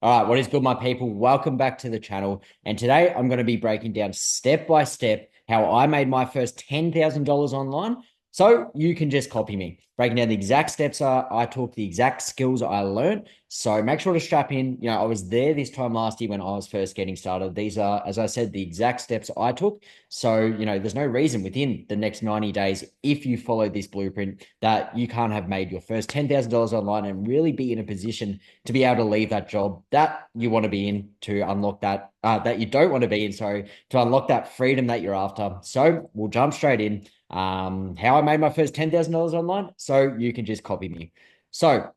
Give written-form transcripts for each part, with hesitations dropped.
All right, what is good, my people? Welcome back to the channel. And today I'm going to be breaking down step by step how I made my first $10,000 online. So you can just copy me, breaking down the exact steps I took, the exact skills I learned. So make sure to strap in. I was there this time last year when I was first getting started. These are, as I said, the exact steps I took. So, there's no reason within the next 90 days, if you follow this blueprint, that you can't have made your first $10,000 online and really be in a position to be able to leave that job that you want to be in to unlock that you don't want to be in, sorry, to unlock that freedom that you're after. So we'll jump straight in. How I made my first $10,000 online, so you can just copy me. So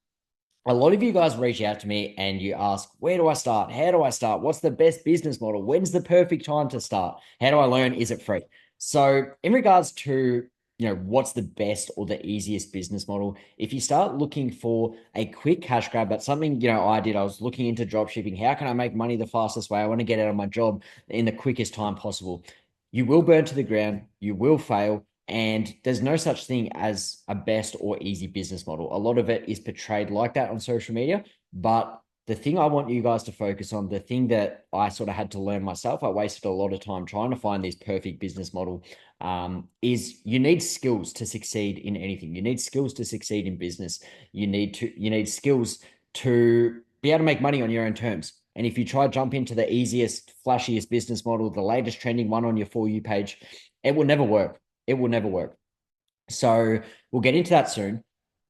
a lot of you guys reach out to me and you ask, where do I start? How do I start? What's the best business model? When's the perfect time to start? How do I learn? Is it free? So, in regards to, what's the best or the easiest business model, if you start looking for a quick cash grab, that's something, I did. I was looking into drop shipping. How can I make money the fastest way? I want to get out of my job in the quickest time possible. You will burn to the ground. You will fail. And there's no such thing as a best or easy business model. A lot of it is portrayed like that on social media. But the thing I want you guys to focus on, the thing that I sort of had to learn myself, I wasted a lot of time trying to find this perfect business model, is you need skills to succeed in anything. You need skills to succeed in business. You need skills to be able to make money on your own terms. And if you try to jump into the easiest, flashiest business model, the latest trending one on your For You page, it will never work. It will never work. So we'll get into that soon.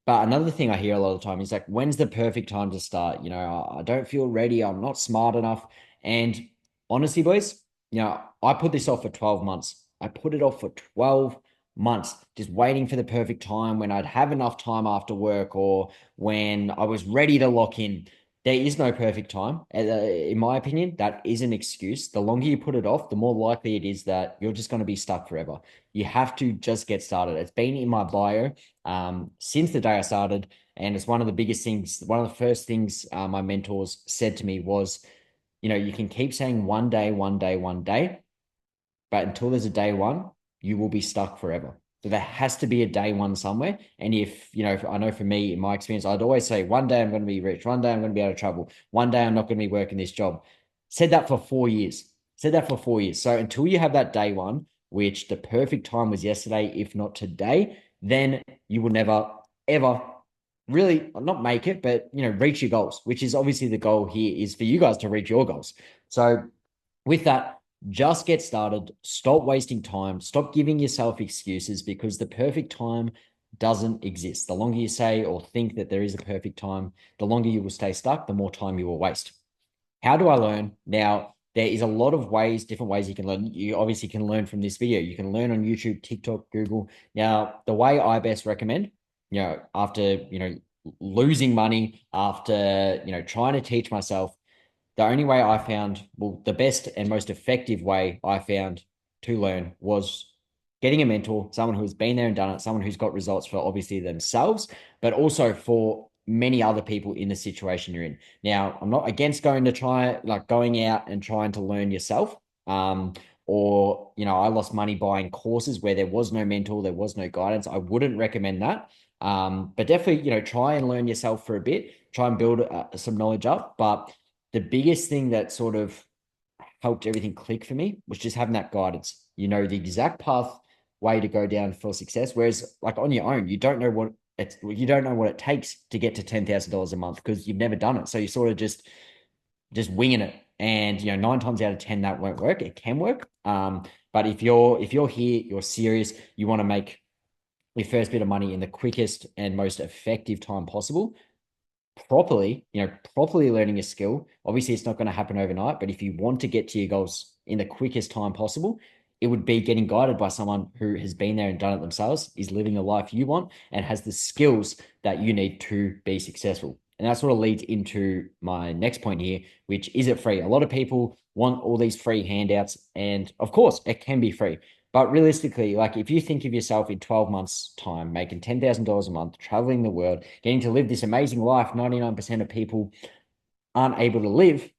But another thing I hear a lot of the time is like, when's the perfect time to start? I don't feel ready. I'm not smart enough. And honestly, boys, I put this off for 12 months. I put it off for 12 months, just waiting for the perfect time when I'd have enough time after work or when I was ready to lock in. There is no perfect time. In my opinion, that is an excuse. The longer you put it off, the more likely it is that you're just going to be stuck forever. You have to just get started. It's been in my bio since the day I started. And it's one of the biggest things, one of the first things my mentors said to me was, you can keep saying one day, one day, one day, but until there's a day one, you will be stuck forever. So there has to be a day one somewhere. And I know for me, in my experience, I'd always say, one day I'm going to be rich. One day I'm going to be able to travel. One day I'm not going to be working this job. Said that for 4 years. Said that for 4 years. So until you have that day one, which the perfect time was yesterday, if not today, then you will never, ever really not make it, but, reach your goals, which is obviously the goal here is for you guys to reach your goals. So with that, just get started. Stop wasting time. Stop giving yourself excuses because the perfect time doesn't exist. The longer you say or think that there is a perfect time, the longer you will stay stuck, the more time you will waste. How do I learn? Now, there is a lot of ways, different ways you can learn. You obviously can learn from this video. You can learn on YouTube, TikTok, Google. Now, the way I best recommend, after, losing money, after, trying to teach myself, the only way I found, well, the best and most effective way I found to learn was getting a mentor, someone who's been there and done it, someone who's got results for obviously themselves, but also for many other people in the situation you're in. Now, I'm not against going out and trying to learn yourself. Or, I lost money buying courses where there was no mentor, there was no guidance. I wouldn't recommend that. But definitely, try and learn yourself for a bit, try and build some knowledge up. But the biggest thing that sort of helped everything click for me was just having that guidance. You know the exact path way to go down for success. Whereas like on your own, you don't know what it takes to get to $10,000 a month because you've never done it. So you sort of just winging it. And 9 times out of 10 that won't work. It can work. But if you're here, you're serious, you want to make your first bit of money in the quickest and most effective time possible, properly learning a skill. Obviously, it's not going to happen overnight, but if you want to get to your goals in the quickest time possible, it would be getting guided by someone who has been there and done it themselves, is living the life you want, and has the skills that you need to be successful. And that sort of leads into my next point here, which is it free? A lot of people want all these free handouts, and of course, it can be free. But realistically, like if you think of yourself in 12 months' time, making $10,000 a month, traveling the world, getting to live this amazing life 99% of people aren't able to live,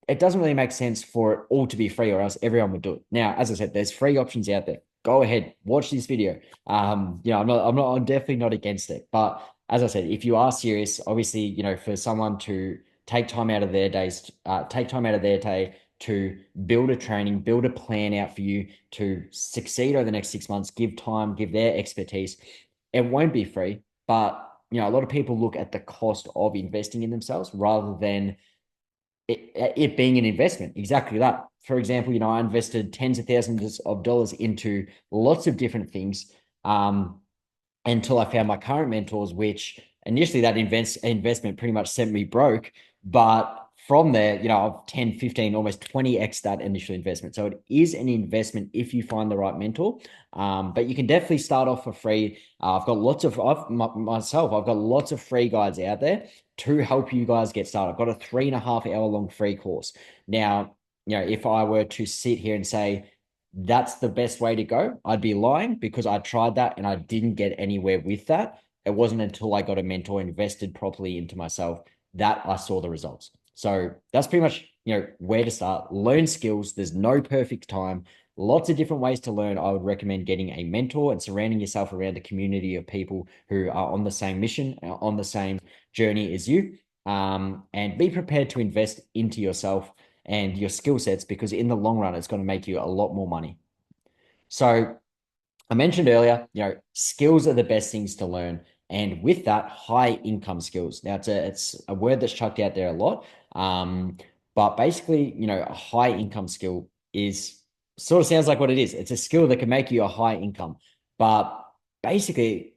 it doesn't really make sense for it all to be free or else everyone would do it. Now, as I said, there's free options out there. Go ahead, watch this video. I'm definitely not against it. But as I said, if you are serious, obviously, for someone to take time out of their days, take time out of their day to build a training, build a plan out for you to succeed over the next 6 months, give time, give their expertise. It won't be free, but a lot of people look at the cost of investing in themselves rather than it being an investment. Exactly that. For example, I invested tens of thousands of dollars into lots of different things. Until I found my current mentors, which initially that investment pretty much sent me broke. But from there, I've 10, 15, almost 20x that initial investment. So it is an investment if you find the right mentor. But you can definitely start off for free. I've got lots of, I've got lots of free guides out there to help you guys get started. I've got a 3.5 hour long free course. Now, if I were to sit here and say, that's the best way to go, I'd be lying because I tried that and I didn't get anywhere with that. It wasn't until I got a mentor, invested properly into myself, that I saw the results. So that's pretty much, where to start. Learn skills. There's no perfect time. Lots of different ways to learn. I would recommend getting a mentor and surrounding yourself around a community of people who are on the same mission, on the same journey as you. And be prepared to invest into yourself and your skill sets because in the long run, it's going to make you a lot more money. So I mentioned earlier, skills are the best things to learn. And with that, high income skills. Now, it's a word that's chucked out there a lot. But basically, a high income skill is sort of sounds like what it is. It's a skill that can make you a high income. But basically,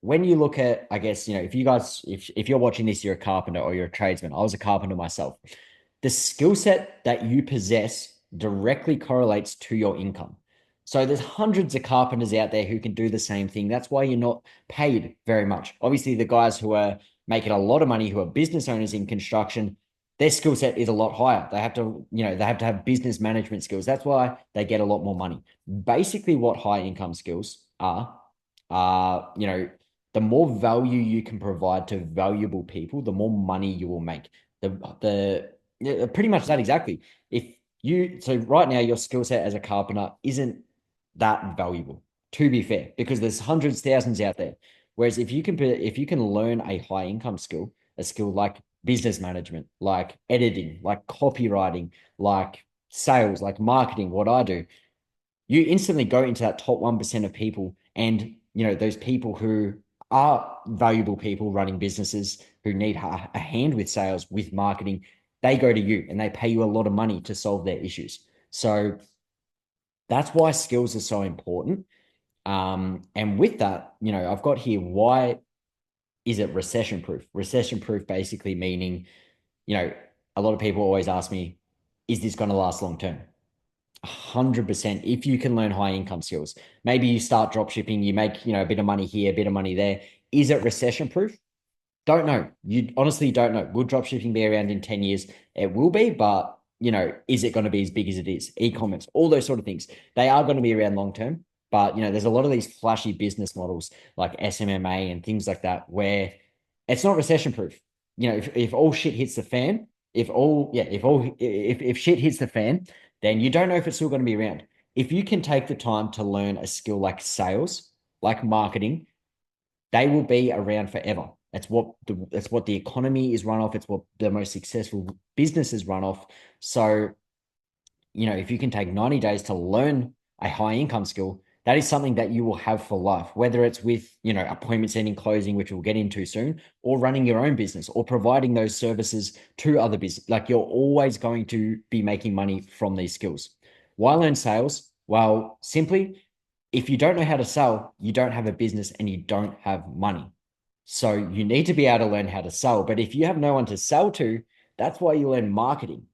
when you look at, I guess, if you guys, if you're watching this, you're a carpenter or you're a tradesman. I was a carpenter myself. The skill set that you possess directly correlates to your income. So there's hundreds of carpenters out there who can do the same thing. That's why you're not paid very much. Obviously, the guys who are making a lot of money, who are business owners in construction, their skill set is a lot higher. They have to, they have to have business management skills. That's why they get a lot more money. Basically, what high income skills are, the more value you can provide to valuable people, the more money you will make. Yeah, pretty much that exactly. So right now your skill set as a carpenter isn't that valuable, to be fair, because there's hundreds, thousands out there. Whereas if you can learn a high income skill, a skill like business management, like editing, like copywriting, like sales, like marketing, what I do, you instantly go into that top 1% of people. And, those people who are valuable people running businesses who need a hand with sales, with marketing, they go to you and they pay you a lot of money to solve their issues. So that's why skills are so important. And with that, I've got here, why is it recession proof? Recession proof basically meaning, you know, a lot of people always ask me, is this going to last long term? 100% if you can learn high income skills. Maybe you start drop shipping, you make, a bit of money here, a bit of money there. Is it recession proof? Don't know. You honestly don't know. Will dropshipping be around in 10 years? It will be, but is it going to be as big as it is? E-commerce, all those sort of things. They are going to be around long term. But there's a lot of these flashy business models like SMMA and things like that where it's not recession proof. If all shit hits the fan, if shit hits the fan, then you don't know if it's still going to be around. If you can take the time to learn a skill like sales, like marketing, they will be around forever. That's what the economy is run off. It's what the most successful businesses run off. So, if you can take 90 days to learn a high income skill, that is something that you will have for life, whether it's with, appointment setting, closing, which we'll get into soon, or running your own business or providing those services to other business. Like you're always going to be making money from these skills. Why learn sales? Well, simply, if you don't know how to sell, you don't have a business and you don't have money. So you need to be able to learn how to sell. But if you have no one to sell to, that's why you learn marketing.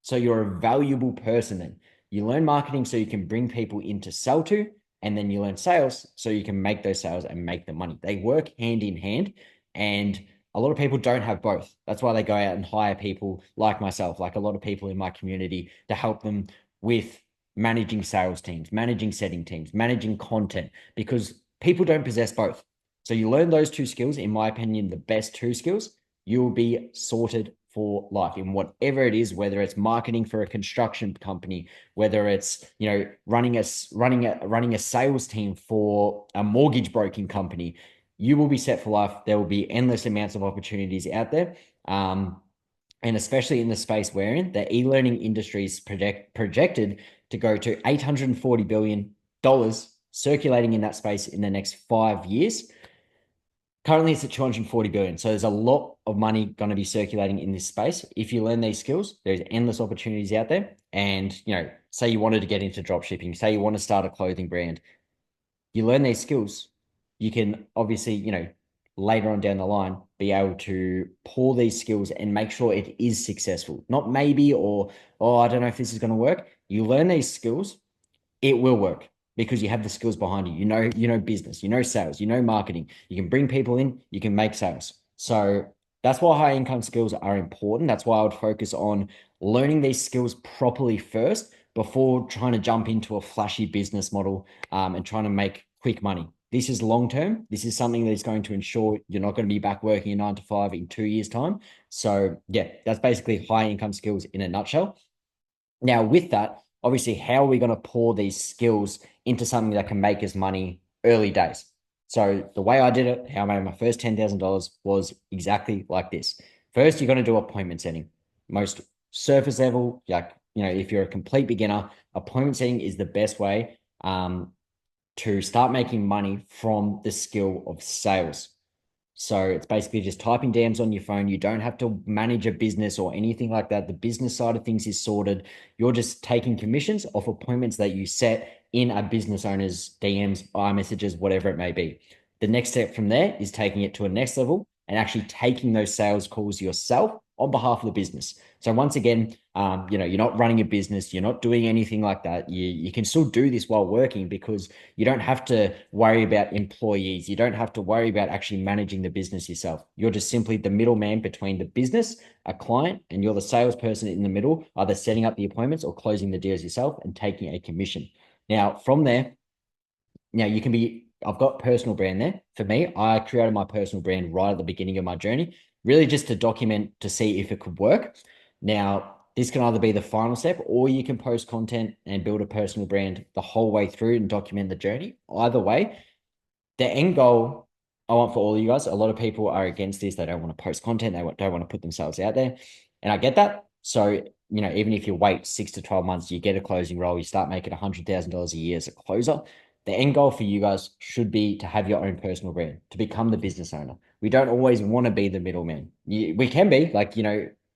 So you're a valuable person then. You learn marketing so you can bring people in to sell to, and then you learn sales so you can make those sales and make the money. They work hand in hand, and a lot of people don't have both. That's why they go out and hire people like myself, like a lot of people in my community, to help them with managing sales teams, managing setting teams, managing content, because people don't possess both. So you learn those two skills, in my opinion, the best two skills, you will be sorted for life in whatever it is, whether it's marketing for a construction company, whether it's running a sales team for a mortgage broking company. You will be set for life. There will be endless amounts of opportunities out there. And especially in the space we're in, the e-learning industry is projected to go to $840 billion circulating in that space in the next 5 years. Currently, it's at 240 billion. So there's a lot of money going to be circulating in this space. If you learn these skills, there's endless opportunities out there. And, say you wanted to get into drop shipping, say you want to start a clothing brand, you learn these skills, you can obviously, later on down the line, be able to pour these skills and make sure it is successful. Not maybe, or, oh, I don't know if this is going to work. You learn these skills, it will work because you have the skills behind you. You know business, you know sales, you know marketing. You can bring people in, you can make sales. So that's why high income skills are important. That's why I would focus on learning these skills properly first before trying to jump into a flashy business model and trying to make quick money. This is long term. This is something that is going to ensure you're not going to be back working a 9 to 5 in 2 years' time. So, yeah, that's basically high income skills in a nutshell. Now, with that, obviously, how are we going to pour these skills into something that can make us money early days? So the way I did it, how I made my first $10,000 was exactly like this. First, you're going to do appointment setting. Most surface level, like, if you're a complete beginner, appointment setting is the best way to start making money from the skill of sales. So it's basically just typing DMs on your phone. You don't have to manage a business or anything like that. The business side of things is sorted. You're just taking commissions off appointments that you set in a business owner's DMs, iMessages, whatever it may be. The next step from there is taking it to a next level and actually taking those sales calls yourself on behalf of the business. So once again, you're not running a business, you're not doing anything like that. You can still do this while working because you don't have to worry about employees. You don't have to worry about actually managing the business yourself. You're just simply the middleman between the business, a client, and you're the salesperson in the middle, either setting up the appointments or closing the deals yourself and taking a commission. Now, from there, you can be, I've got personal brand there. For me, I created my personal brand right at the beginning of my journey, really just to document to see if it could work. Now, this can either be the final step or you can post content and build a personal brand the whole way through and document the journey. Either way, the end goal I want for all of you guys, a lot of people are against this. They don't want to post content. They don't want to put themselves out there. And I get that. So, even if you wait 6 to 12 months, you get a closing role, you start making $100,000 a year as a closer. The end goal for you guys should be to have your own personal brand, to become the business owner. We don't always want to be the middleman. We can be like,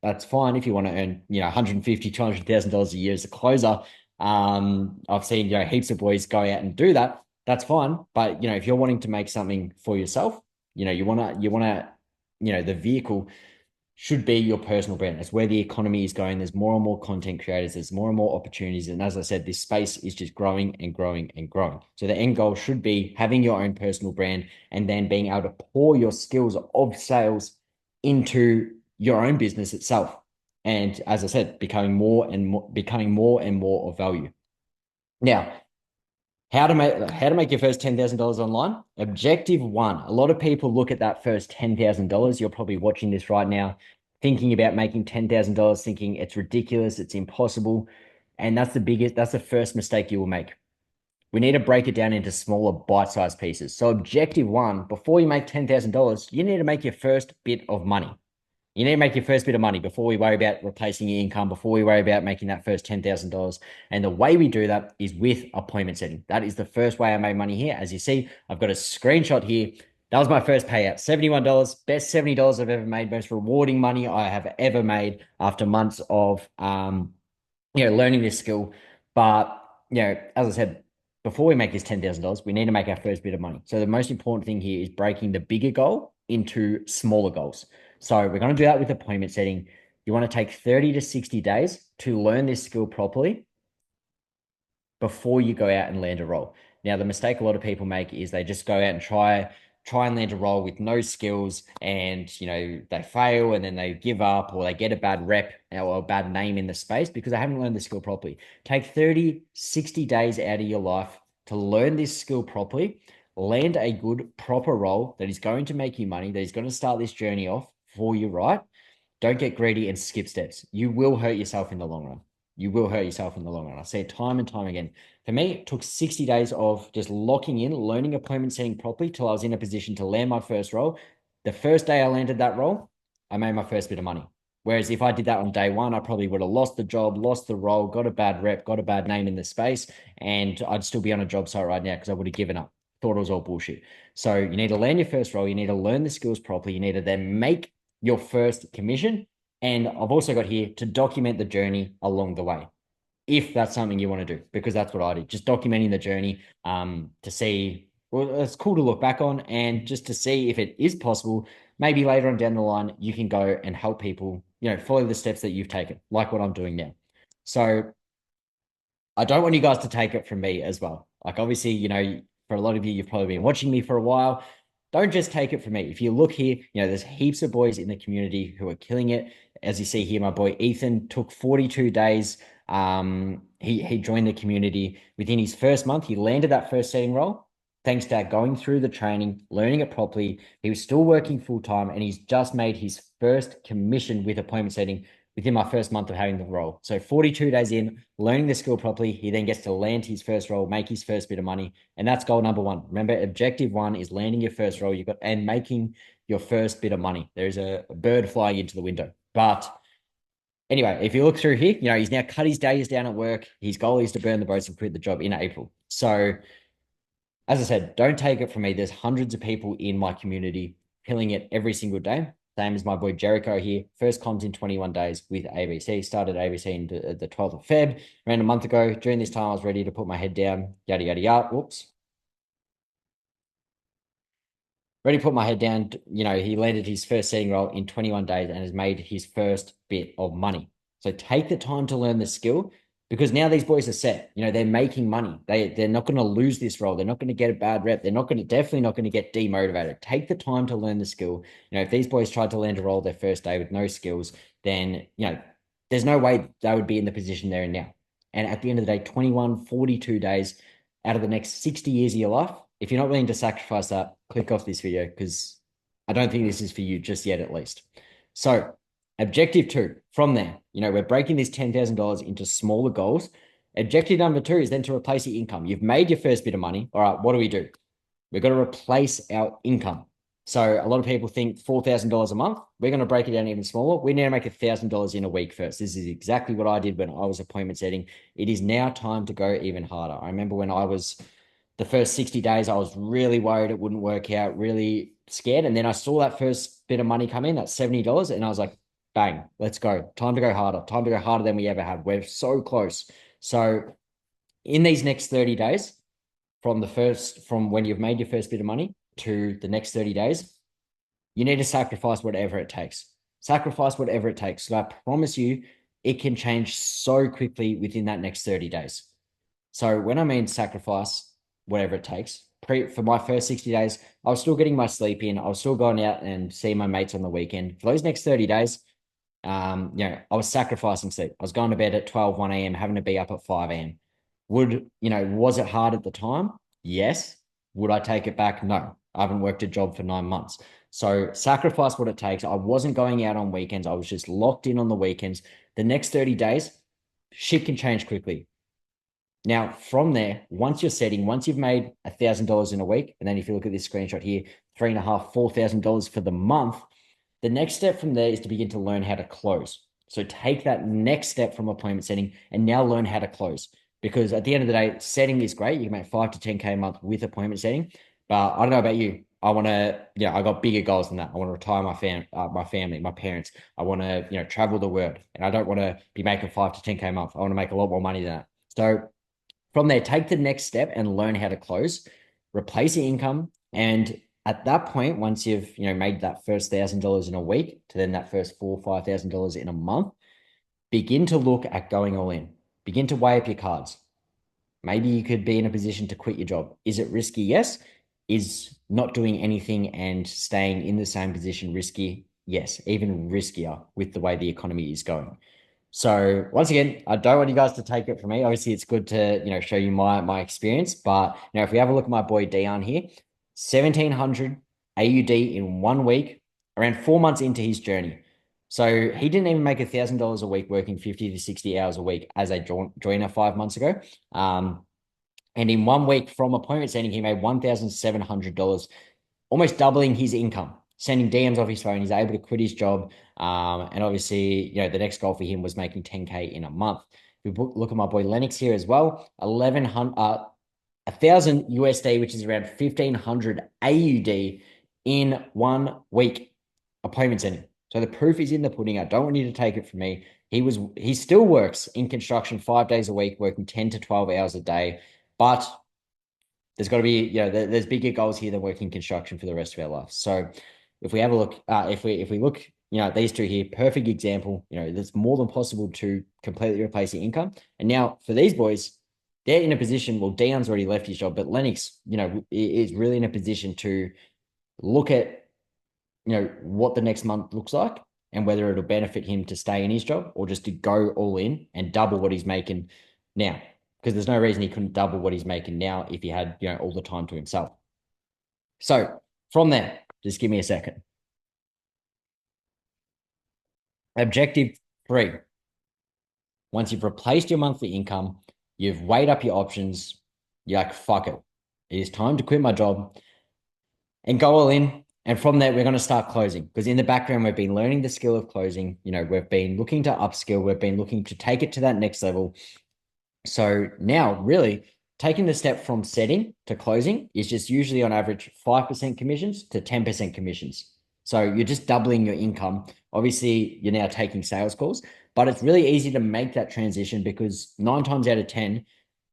that's fine if you want to earn, $150,000, $200,000 a year as a closer. I've seen, heaps of boys go out and do that. That's fine. But, if you're wanting to make something for yourself, the vehicle should be your personal brand. That's where the economy is going. There's more and more content creators. There's more and more opportunities. And as I said, this space is just growing and growing and growing. So the end goal should be having your own personal brand and then being able to pour your skills of sales into your own business itself. And as I said, becoming more and more of value. Now, how to make your first $10,000 online? Objective one. A lot of people look at that first $10,000. You're probably watching this right now, thinking about making $10,000, thinking it's ridiculous, it's impossible. And that's the first mistake you will make. We need to break it down into smaller bite-sized pieces. So objective one, before you make $10,000, you need to make your first bit of money. You need to make your first bit of money before we worry about replacing your income, before we worry about making that first $10,000. And the way we do that is with appointment setting. That is the first way I made money here. As you see, I've got a screenshot here. That was my first payout, $71, best $70 I've ever made, most rewarding money I have ever made after months of, learning this skill. But, as I said, before we make this $10,000, we need to make our first bit of money. So the most important thing here is breaking the bigger goal into smaller goals. So we're going to do that with appointment setting. You want to take 30 to 60 days to learn this skill properly before you go out and land a role. Now, the mistake a lot of people make is they just go out and try and land a role with no skills and, they fail and then they give up or they get a bad rep or a bad name in the space because they haven't learned the skill properly. Take 30, 60 days out of your life to learn this skill properly, land a good, proper role that is going to make you money, that is going to start this journey off for you, right? Don't get greedy and skip steps. You will hurt yourself in the long run. You will hurt yourself in the long run. I say it time and time again. For me, it took 60 days of just locking in, learning appointment setting properly till I was in a position to land my first role. The first day I landed that role, I made my first bit of money. Whereas if I did that on day one, I probably would have lost the job, lost the role, got a bad rep, got a bad name in the space, and I'd still be on a job site right now because I would have given up, thought it was all bullshit. So you need to land your first role. You need to learn the skills properly. You need to then make your first commission. And I've also got here to document the journey along the way, if that's something you want to do, because that's what I did. Just documenting the journey to see, well, it's cool to look back on and just to see if it is possible. Maybe later on down the line, you can go and help people, follow the steps that you've taken, like what I'm doing now. So I don't want you guys to take it from me as well. Like, obviously, for a lot of you, you've probably been watching me for a while. Don't just take it from me. If you look here, there's heaps of boys in the community who are killing it. As you see here, my boy Ethan took 42 days. He joined the community within his first month. He landed that first setting role thanks to going through the training, learning it properly. He was still working full time, and he's just made his first commission with appointment setting within my first month of having the role. So 42 days in, learning the skill properly, he then gets to land his first role, make his first bit of money. And that's goal number one. Remember, objective one is landing your first role and making your first bit of money. There's a bird flying into the window. But anyway, if you look through here, he's now cut his days down at work. His goal is to burn the boats and quit the job in April. So as I said, don't take it from me. There's hundreds of people in my community killing it every single day. Same as my boy Jericho here. First comms in 21 days with ABC. Started ABC in the 12th of Feb, around a month ago. During this time, I was ready to put my head down, yada, yada, yada. Whoops. Ready to put my head down. He landed his first setting role in 21 days and has made his first bit of money. So take the time to learn the skill, because now these boys are set. They're making money. They're not going to lose this role. They're not going to get a bad rep. They're not going to definitely not going to get demotivated. Take the time to learn the skill. If these boys tried to land a role their first day with no skills, then there's no way they would be in the position they're in now. And at the end of the day, 21, 42 days out of the next 60 years of your life, if you're not willing to sacrifice that, click off this video, because I don't think this is for you just yet, at least. So objective two, from there, we're breaking this $10,000 into smaller goals. Objective number two is then to replace your income. You've made your first bit of money. All right, what do we do? We've got to replace our income. So a lot of people think $4,000 a month. We're going to break it down even smaller. We need to make $1,000 in a week first. This is exactly what I did when I was appointment setting. It is now time to go even harder. I remember when I was the first 60 days, I was really worried it wouldn't work out, really scared. And then I saw that first bit of money come in, that $70, and I was like, bang, let's go. Time to go harder. Time to go harder than we ever have. We're so close. So in these next 30 days, from when you've made your first bit of money to the next 30 days, you need to sacrifice whatever it takes. Sacrifice whatever it takes. So I promise you, it can change so quickly within that next 30 days. So when I mean sacrifice whatever it takes, for my first 60 days, I was still getting my sleep in. I was still going out and seeing my mates on the weekend. For those next 30 days, I was sacrificing sleep. I was going to bed at 12, 1 a.m., having to be up at 5 a.m. Was it hard at the time? Yes. Would I take it back? No. I haven't worked a job for 9 months. So sacrifice what it takes. I wasn't going out on weekends. I was just locked in on the weekends. The next 30 days, shit can change quickly. Now, from there, once you've made $1,000 in a week, and then if you look at this screenshot here, $3,500, $4,000 for the month, the next step from there is to begin to learn how to close. So take that next step from appointment setting and now learn how to close. Because at the end of the day, setting is great. You can make 5 to 10K a month with appointment setting. But I don't know about you. I want to, I got bigger goals than that. I want to retire my family, my parents. I want to, travel the world. And I don't want to be making 5 to 10K a month. I want to make a lot more money than that. So from there, take the next step and learn how to close, replace your income. And at that point, once you've made that first $1,000 in a week to then that first $4,000, $5,000 in a month, begin to look at going all in. Begin to weigh up your cards. Maybe you could be in a position to quit your job. Is it risky? Yes. Is not doing anything and staying in the same position risky? Yes, even riskier with the way the economy is going. So once again, I don't want you guys to take it from me. Obviously, it's good to show you my experience. But if we have a look at my boy Dion here, 1,700 AUD in 1 week, around 4 months into his journey. So he didn't even make $1,000 a week working 50 to 60 hours a week as a joiner 5 months ago. And in 1 week from appointment setting, he made $1,700, almost doubling his income. sending DMs off his phone. He's able to quit his job. And obviously, the next goal for him was making 10K in a month. If we look at my boy Lennox here as well, 1,000 USD, which is around 1,500 AUD in 1 week appointment setting. So the proof is in the pudding. I don't want you to take it from me. He still works in construction 5 days a week, working 10 to 12 hours a day. But there's got to be, there's bigger goals here than working construction for the rest of our life. So if we have a look, if we look, at these two here, perfect example, there's more than possible to completely replace your income. And now for these boys, they're in a position, well, Dion's already left his job, but Lennox, is really in a position to look at, what the next month looks like and whether it'll benefit him to stay in his job or just to go all in and double what he's making now. Because there's no reason he couldn't double what he's making now if he had, all the time to himself. So from there, just give me a second. Objective 3. Once you've replaced your monthly income, you've weighed up your options, you're like, fuck it. It is time to quit my job and go all in. And from there, we're going to start closing because in the background, we've been learning the skill of closing. We've been looking to upskill. We've been looking to take it to that next level. So now, really, taking the step from setting to closing is just usually on average 5% commissions to 10% commissions. So you're just doubling your income. Obviously, you're now taking sales calls, but it's really easy to make that transition because 9 times out of 10,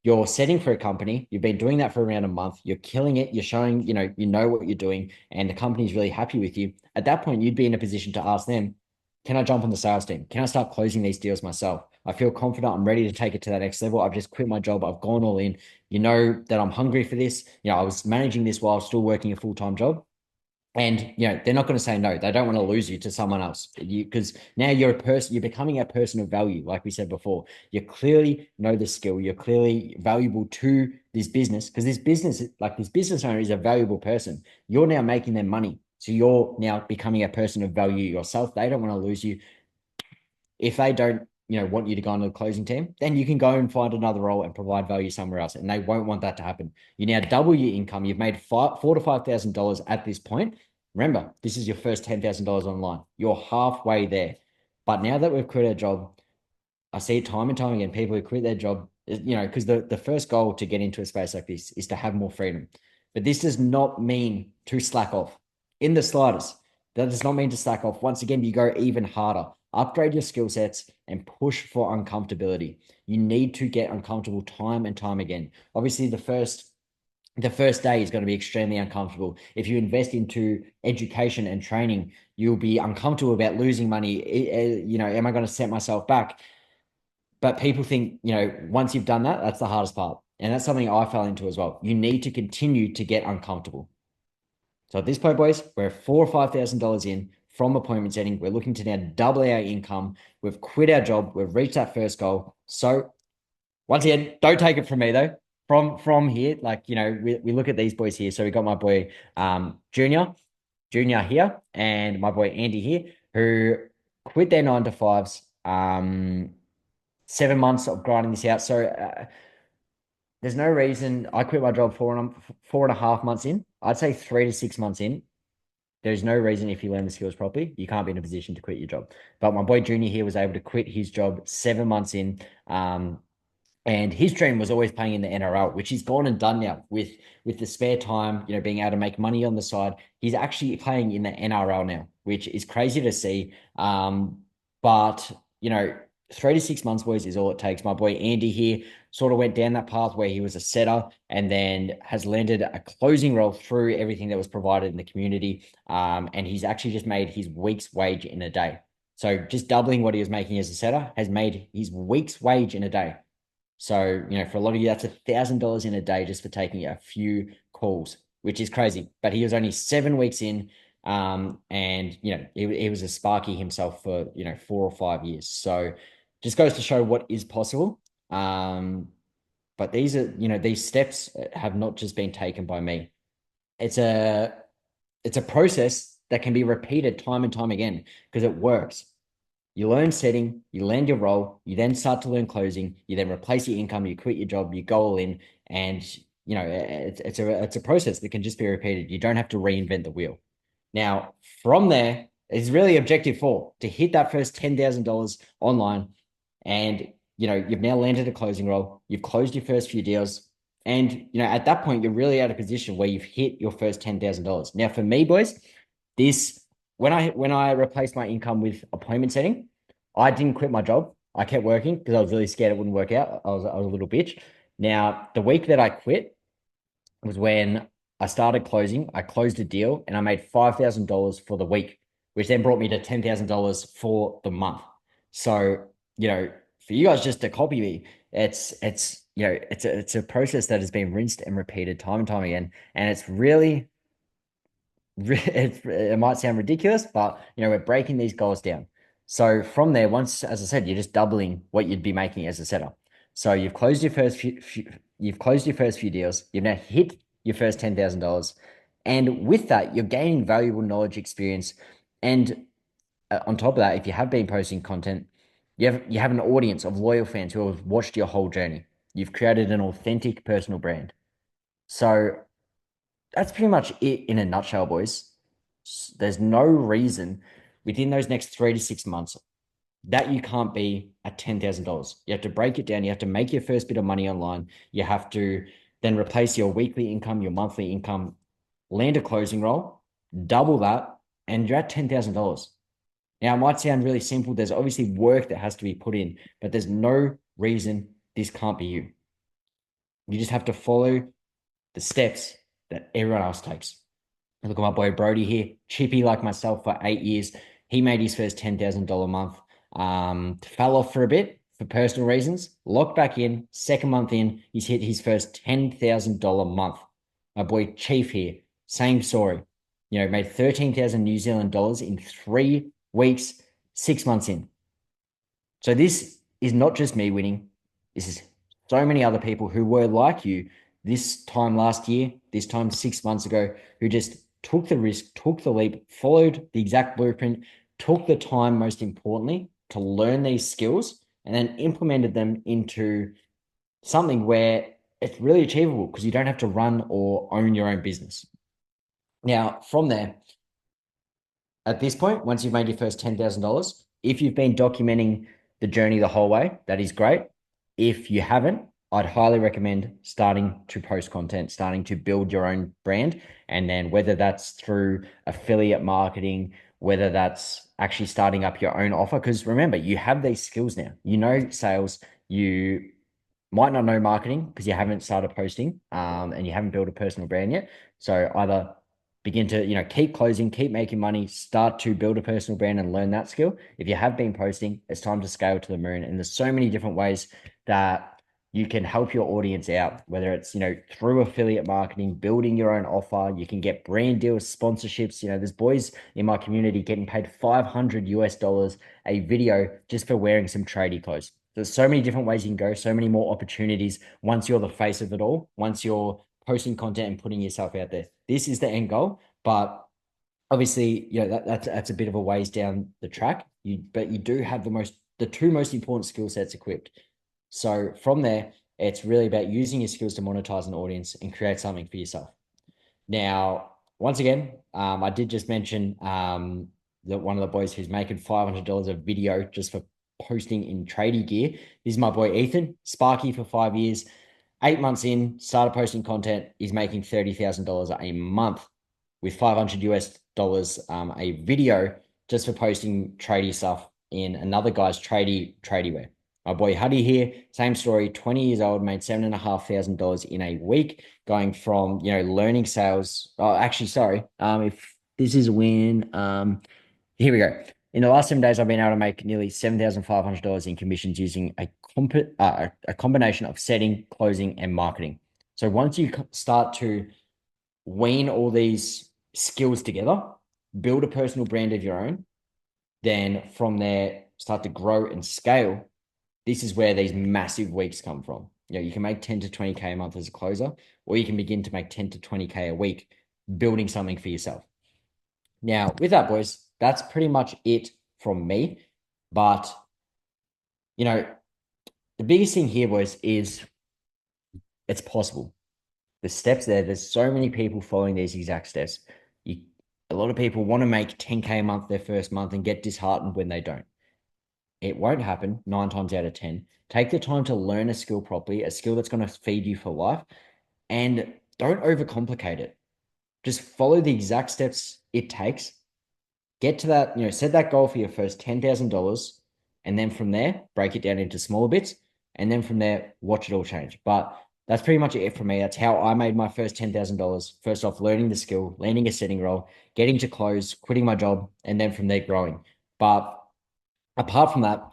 you're setting for a company. You've been doing that for around a month. You're killing it. You're showing, you know what you're doing, and the company's really happy with you. At that point, you'd be in a position to ask them, can I jump on the sales team? Can I start closing these deals myself? I feel confident. I'm ready to take it to that next level. I've just quit my job. I've gone all in. You know that I'm hungry for this. I was managing this while still working a full-time job. And they're not going to say no. They don't want to lose you to someone else. Because now you're a person, you're becoming a person of value, like we said before. You clearly know the skill. You're clearly valuable to this business because this business owner is a valuable person. You're now making them money. So you're now becoming a person of value yourself. They don't want to lose you. If they don't, want you to go on to the closing team, then you can go and find another role and provide value somewhere else. And they won't want that to happen. You now double your income. You've made $4,000 to $5,000 at this point. Remember, this is your first $10,000 online. You're halfway there. But now that we've quit our job, I see it time and time again. People who quit their job, because the first goal to get into a space like this is to have more freedom. But this does not mean to slack off in the slightest. That does not mean to slack off. Once again, you go even harder. Upgrade your skill sets and push for uncomfortability. You need to get uncomfortable time and time again. Obviously, the first day is going to be extremely uncomfortable. If you invest into education and training, you'll be uncomfortable about losing money. Am I going to set myself back? But people think, once you've done that, that's the hardest part. And that's something I fell into as well. You need to continue to get uncomfortable. So at this point, boys, we're $4,000 or $5,000 in from appointment setting. We're looking to now double our income. We've quit our job. We've reached that first goal. So once again, don't take it from me though. From here, we look at these boys here. So we got my boy Junior here, and my boy Andy here, who quit their 9 to 5s. 7 months of grinding this out. So there's no reason I quit my job 4.5 months in. I'd say 3 to 6 months in. There's no reason if you learn the skills properly, you can't be in a position to quit your job. But my boy Junior here was able to quit his job 7 months in. And his dream was always playing in the NRL, which he's gone and done now with the spare time, being able to make money on the side. He's actually playing in the NRL now, which is crazy to see. But 3 to 6 months, boys, is all it takes. My boy Andy here sort of went down that path where he was a setter and then has landed a closing role through everything that was provided in the community. And he's actually just made his week's wage in a day. So just doubling what he was making as a setter has made his week's wage in a day. So, for a lot of you, that's $1,000 in a day just for taking a few calls, which is crazy. But he was only 7 weeks in. And he was a Sparky himself for 4 or 5 years. So just goes to show what is possible. But these steps have not just been taken by me. It's a process that can be repeated time and time again because it works. You learn setting, you land your role, you then start to learn closing, you then replace your income, you quit your job, you go all in, and it's a process that can just be repeated. You don't have to reinvent the wheel. Now, from there, it's really objective four to hit that first $10,000 online. And, you've now landed a closing role. You've closed your first few deals. And, at that point, you're really at a position where you've hit your first $10,000. Now, for me, boys, this, when I replaced my income with appointment setting, I didn't quit my job. I kept working because I was really scared it wouldn't work out. I was a little bitch. Now, the week that I quit was when I started closing. I closed a deal and I made $5,000 for the week, which then brought me to $10,000 for the month. So, for you guys just to copy me, it's a process that has been rinsed and repeated time and time again. And it's really, it might sound ridiculous, but we're breaking these goals down. So from there, once, as I said, you're just doubling what you'd be making as a setter. So you've closed your first few deals. You've now hit your first $10,000, and with that, you're gaining valuable knowledge, experience, and on top of that, if you have been posting content, you have an audience of loyal fans who have watched your whole journey. You've created an authentic personal brand. So that's pretty much it in a nutshell, boys. There's no reason within those next 3 to 6 months that you can't be at $10,000. You have to break it down. You have to make your first bit of money online. You have to then replace your weekly income, your monthly income, land a closing role, double that, and you're at $10,000. Now, it might sound really simple. There's obviously work that has to be put in, but there's no reason this can't be you. You just have to follow the steps that everyone else takes. Look at my boy Brody here, chippy like myself for 8 years. He made his first $10,000 month. Fell off for a bit for personal reasons. Locked back in. Second month in, he's hit his first $10,000 month. My boy Chief here, same story. Made 13,000 New Zealand dollars in 3 weeks, 6 months in. So this is not just me winning. This is so many other people who were like you this time last year, this time 6 months ago, who just took the risk, took the leap, followed the exact blueprint, took the time, most importantly, to learn these skills and then implemented them into something where it's really achievable because you don't have to run or own your own business. Now, from there, at this point, once you've made your first $10,000, if you've been documenting the journey the whole way, that is great. If you haven't, I'd highly recommend starting to post content, starting to build your own brand. And then whether that's through affiliate marketing, whether that's actually starting up your own offer, because remember, you have these skills now. You know sales, you might not know marketing because you haven't started posting and you haven't built a personal brand yet. So either begin to, keep closing, keep making money, start to build a personal brand and learn that skill. If you have been posting, it's time to scale to the moon. And there's so many different ways that you can help your audience out, whether it's, through affiliate marketing, building your own offer. You can get brand deals, sponsorships. There's boys in my community getting paid $500 a video just for wearing some tradie clothes. There's so many different ways you can go, so many more opportunities once you're the face of it all, once you're posting content and putting yourself out there. This is the end goal, but obviously, that's a bit of a ways down the track. But you do have the two most important skill sets equipped. So from there, it's really about using your skills to monetize an audience and create something for yourself. Now, once again, I did just mention that one of the boys who's making $500 a video just for posting in tradie gear. This is my boy Ethan, Sparky for 5 years. 8 months in, started posting content. He's making $30,000 a month with $500 a video just for posting tradie stuff in another guy's tradie wear. My boy Huddy here, same story, 20 years old, made $7,500 in a week, going from, learning sales. Oh, actually, sorry. If this is a win, here we go. In the last 7 days, I've been able to make nearly $7,500 in commissions using a combination of setting, closing, and marketing. So once you start to wean all these skills together, build a personal brand of your own, then from there, start to grow and scale. This is where these massive weeks come from. You can make 10 to 20K a month as a closer, or you can begin to make 10 to 20K a week building something for yourself. Now, with that, boys, that's pretty much it from me. But, the biggest thing here, boys, is it's possible. The steps there, there's so many people following these exact steps. A lot of people want to make 10K a month their first month and get disheartened when they don't. It won't happen 9 times out of 10. Take the time to learn a skill properly, a skill that's going to feed you for life, and don't overcomplicate it. Just follow the exact steps it takes. Get to that, set that goal for your first $10,000. And then from there, break it down into smaller bits. And then from there, watch it all change. But that's pretty much it for me. That's how I made my first $10,000. First off, learning the skill, landing a setting role, getting to close, quitting my job, and then from there, growing. But apart from that,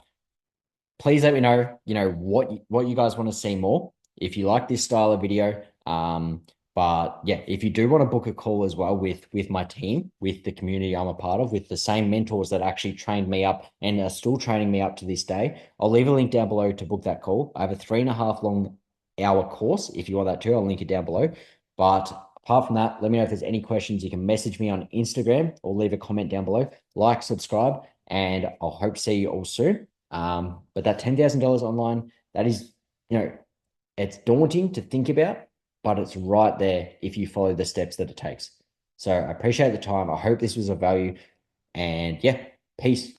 please let me know, what you guys want to see more. If you like this style of video, but yeah, if you do want to book a call as well with my team, with the community I'm a part of, with the same mentors that actually trained me up and are still training me up to this day, I'll leave a link down below to book that call. I have a 3.5 long hour course. If you want that too, I'll link it down below. But apart from that, let me know if there's any questions. You can message me on Instagram or leave a comment down below. Like, subscribe, and I'll hope to see you all soon. But that $10,000 online, that is, it's daunting to think about, but it's right there if you follow the steps that it takes. So I appreciate the time. I hope this was of value. And yeah, peace.